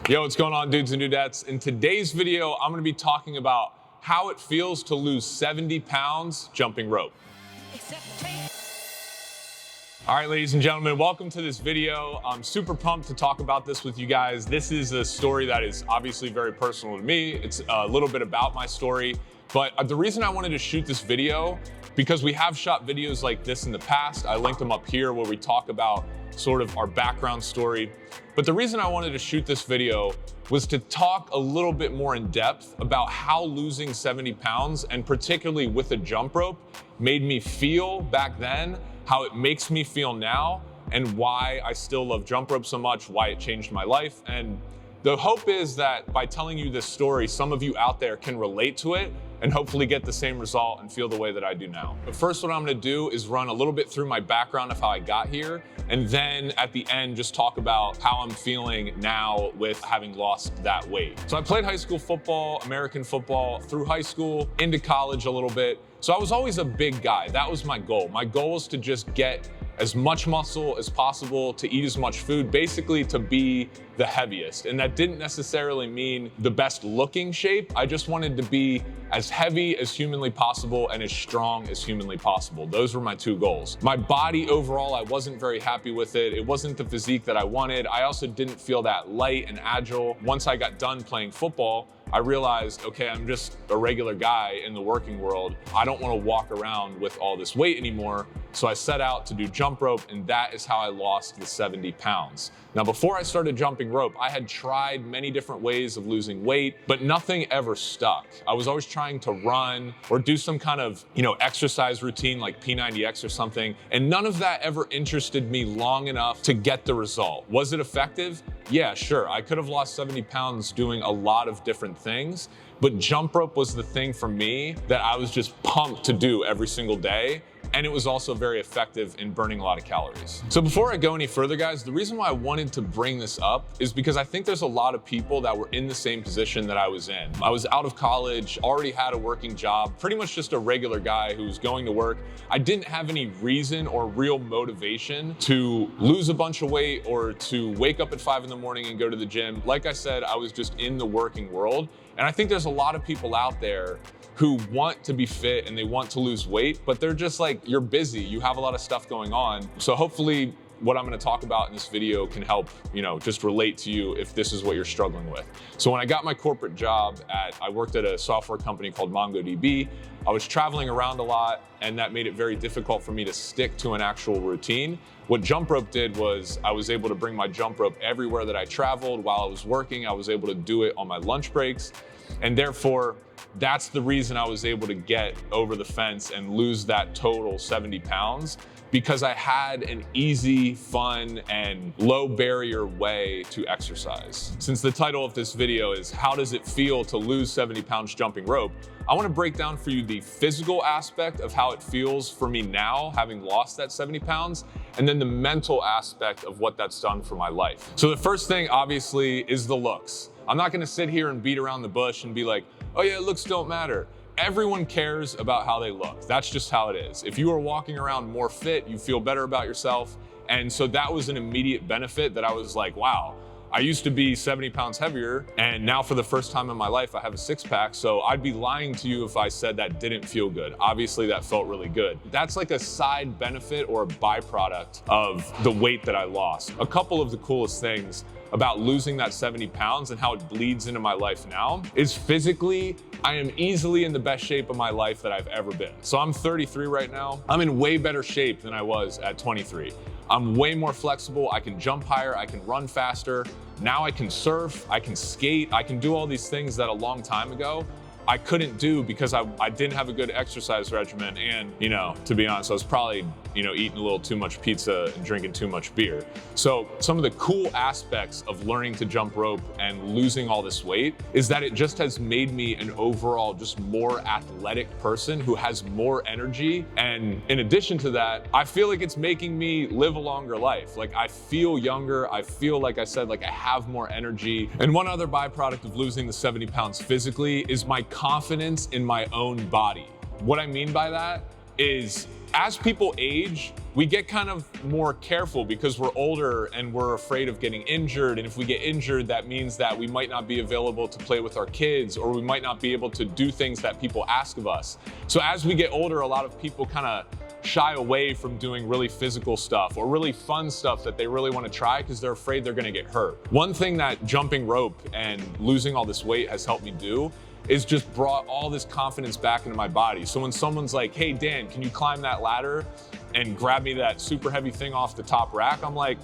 Yo, what's going on, dudes and dudettes? In today's video, I'm gonna be talking about how it feels to lose 70 pounds jumping rope. All right, ladies and gentlemen, welcome to this video. I'm super pumped to talk about this with you guys. This is a story that is obviously very personal to me. It's a little bit about my story, but the reason I wanted to shoot this video, because we have shot videos like this in the past. I linked them up here where we talk about sort of our background story. But the reason I wanted to shoot this video was to talk a little bit more in depth about how losing 70 pounds, and particularly with a jump rope, made me feel back then, how it makes me feel now, and why I still love jump rope so much, why it changed my life. And the hope is that by telling you this story, some of you out there can relate to it and hopefully get the same result and feel the way that I do now. But first, what I'm gonna do is run a little bit through my background of how I got here, and then at the end, just talk about how I'm feeling now with having lost that weight. So I played high school football, American football, through high school, into college a little bit. So I was always a big guy. That was my goal. My goal was to just get as much muscle as possible, to eat as much food, basically to be the heaviest. And that didn't necessarily mean the best looking shape. I just wanted to be as heavy as humanly possible and as strong as humanly possible. Those were my two goals. My body overall, I wasn't very happy with it. It wasn't the physique that I wanted. I also didn't feel that light and agile. Once I got done playing football, I realized, okay, I'm just a regular guy in the working world. I don't want to walk around with all this weight anymore. So I set out to do jump rope, and that is how I lost the 70 pounds. Now, before I started jumping rope, I had tried many different ways of losing weight, but nothing ever stuck. I was always trying to run or do some kind of, exercise routine like P90X or something, and none of that ever interested me long enough to get the result. Was it effective? Yeah, sure. I could have lost 70 pounds doing a lot of different things, but jump rope was the thing for me that I was just pumped to do every single day. And it was also very effective in burning a lot of calories. So before I go any further, guys, the reason why I wanted to bring this up is because I think there's a lot of people that were in the same position that I was in. I was out of college, already had a working job, pretty much just a regular guy who was going to work. I didn't have any reason or real motivation to lose a bunch of weight or to wake up at 5 in the morning and go to the gym. Like I said, I was just in the working world. And I think there's a lot of people out there who want to be fit and they want to lose weight, but they're just like, you're busy, you have a lot of stuff going on. So hopefully what I'm gonna talk about in this video can help, just relate to you if this is what you're struggling with. So when I got my corporate job I worked at a software company called MongoDB. I was traveling around a lot, and that made it very difficult for me to stick to an actual routine. What jump rope did was I was able to bring my jump rope everywhere that I traveled. While I was working, I was able to do it on my lunch breaks. And therefore, that's the reason I was able to get over the fence and lose that total 70 pounds, because I had an easy, fun, and low barrier way to exercise. Since the title of this video is how does it feel to lose 70 pounds jumping rope, I wanna break down for you the physical aspect of how it feels for me now, having lost that 70 pounds, and then the mental aspect of what that's done for my life. So the first thing, obviously, is the looks. I'm not gonna sit here and beat around the bush and be like, oh yeah, looks don't matter. Everyone cares about how they look. That's just how it is. If you are walking around more fit, you feel better about yourself. And so that was an immediate benefit that I was like, wow, I used to be 70 pounds heavier, and now for the first time in my life, I have a 6-pack. So I'd be lying to you if I said that didn't feel good. Obviously that felt really good. That's like a side benefit or a byproduct of the weight that I lost. A couple of the coolest things about losing that 70 pounds and how it bleeds into my life now is physically, I am easily in the best shape of my life that I've ever been. So I'm 33 right now. I'm in way better shape than I was at 23. I'm way more flexible. I can jump higher, I can run faster. Now I can surf, I can skate, I can do all these things that a long time ago I couldn't do because I didn't have a good exercise regimen. And, to be honest, I was probably, eating a little too much pizza and drinking too much beer. So some of the cool aspects of learning to jump rope and losing all this weight is that it just has made me an overall just more athletic person who has more energy. And in addition to that, I feel like it's making me live a longer life. Like I feel younger. I feel, like I said, like I have more energy. And one other byproduct of losing the 70 pounds physically is my confidence in my own body. What I mean by that is as people age, we get kind of more careful because we're older and we're afraid of getting injured. And if we get injured, that means that we might not be available to play with our kids, or we might not be able to do things that people ask of us. So as we get older, a lot of people kind of shy away from doing really physical stuff or really fun stuff that they really want to try because they're afraid they're going to get hurt. One thing that jumping rope and losing all this weight has helped me do is just brought all this confidence back into my body. So when someone's like, hey, Dan, can you climb that ladder and grab me that super heavy thing off the top rack? I'm like,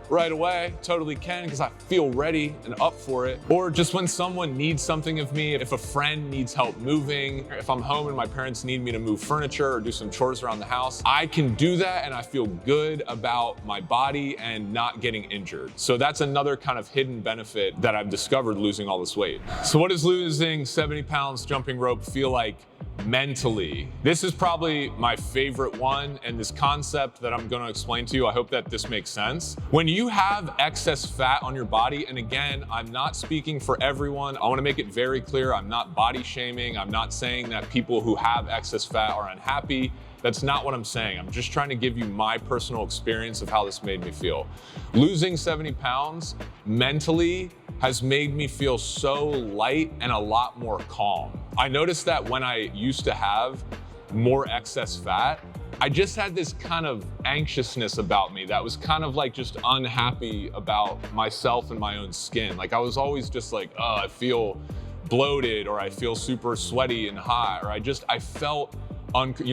right away, totally can, because I feel ready and up for it. Or just when someone needs something of me, if a friend needs help moving, if I'm home and my parents need me to move furniture or do some chores around the house, I can do that and I feel good about my body and not getting injured. So that's another kind of hidden benefit that I've discovered losing all this weight. So what does losing 70 pounds jumping rope feel like mentally? This is probably my favorite one, and this concept that I'm going to explain to you, I hope that this makes sense. When you have excess fat on your body, and again, I'm not speaking for everyone, I want to make it very clear, I'm not body shaming, I'm not saying that people who have excess fat are unhappy. That's not what I'm saying. I'm just trying to give you my personal experience of how this made me feel. Losing 70 pounds mentally has made me feel so light and a lot more calm. I noticed that when I used to have more excess fat, I just had this kind of anxiousness about me that was kind of like just unhappy about myself and my own skin. Like I was always just like, oh, I feel bloated, or I feel super sweaty and hot, or I felt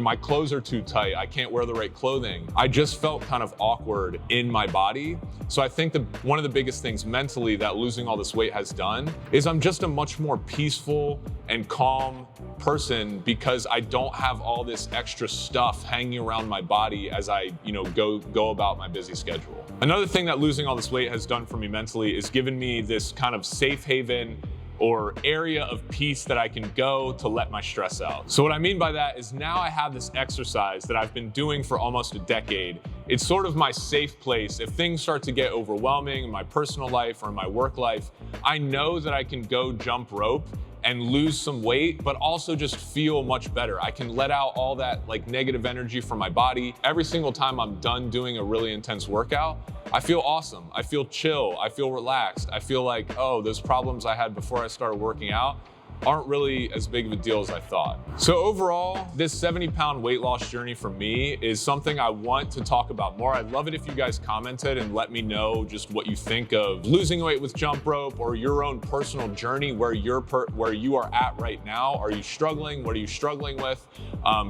my clothes are too tight, I can't wear the right clothing. I just felt kind of awkward in my body. So I think one of the biggest things mentally that losing all this weight has done is I'm just a much more peaceful and calm person because I don't have all this extra stuff hanging around my body as I, go about my busy schedule. Another thing that losing all this weight has done for me mentally is given me this kind of safe haven or area of peace that I can go to let my stress out. So what I mean by that is now I have this exercise that I've been doing for almost a decade. It's sort of my safe place. If things start to get overwhelming in my personal life or in my work life, I know that I can go jump rope and lose some weight, but also just feel much better. I can let out all that like negative energy from my body. Every single time I'm done doing a really intense workout, I feel awesome. I feel chill. I feel relaxed. I feel like, oh, those problems I had before I started working out aren't really as big of a deal as I thought. So overall, this 70-pound weight loss journey for me is something I want to talk about more. I'd love it if you guys commented and let me know just what you think of losing weight with jump rope or your own personal journey, where you are at right now. Are you struggling? What are you struggling with?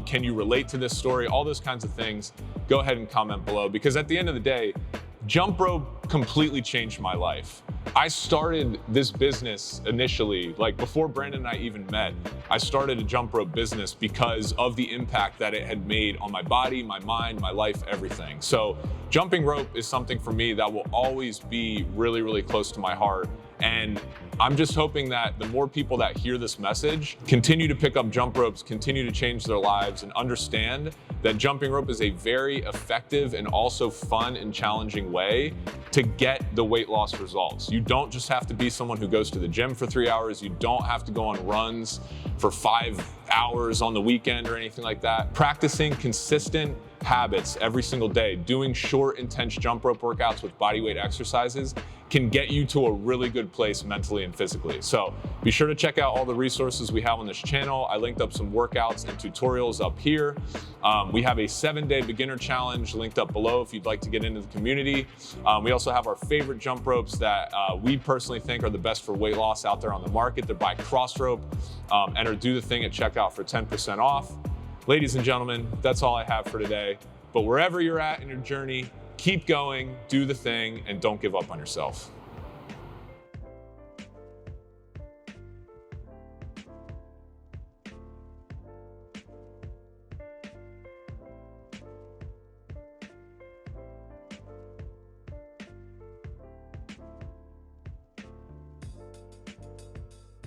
Can you relate to this story? All those kinds of things. Go ahead and comment below, because at the end of the day, jump rope completely changed my life. I started this business initially, like before Brandon and I even met, I started a jump rope business because of the impact that it had made on my body, my mind, my life, everything. So jumping rope is something for me that will always be really, really close to my heart. And I'm just hoping that the more people that hear this message continue to pick up jump ropes, continue to change their lives, and understand that jumping rope is a very effective and also fun and challenging way to get the weight loss results. You don't just have to be someone who goes to the gym for 3 hours. You don't have to go on runs for 5 hours on the weekend or anything like that. Practicing consistent habits every single day, doing short, intense jump rope workouts with bodyweight exercises can get you to a really good place mentally and physically. So be sure to check out all the resources we have on this channel. I linked up some workouts and tutorials up here. We have a 7-day beginner challenge linked up below if you'd like to get into the community. We also have our favorite jump ropes that we personally think are the best for weight loss out there on the market. They're by Crossrope. Enter Do The Thing at checkout for 10% off. Ladies and gentlemen, that's all I have for today. But wherever you're at in your journey, keep going, do the thing, and don't give up on yourself.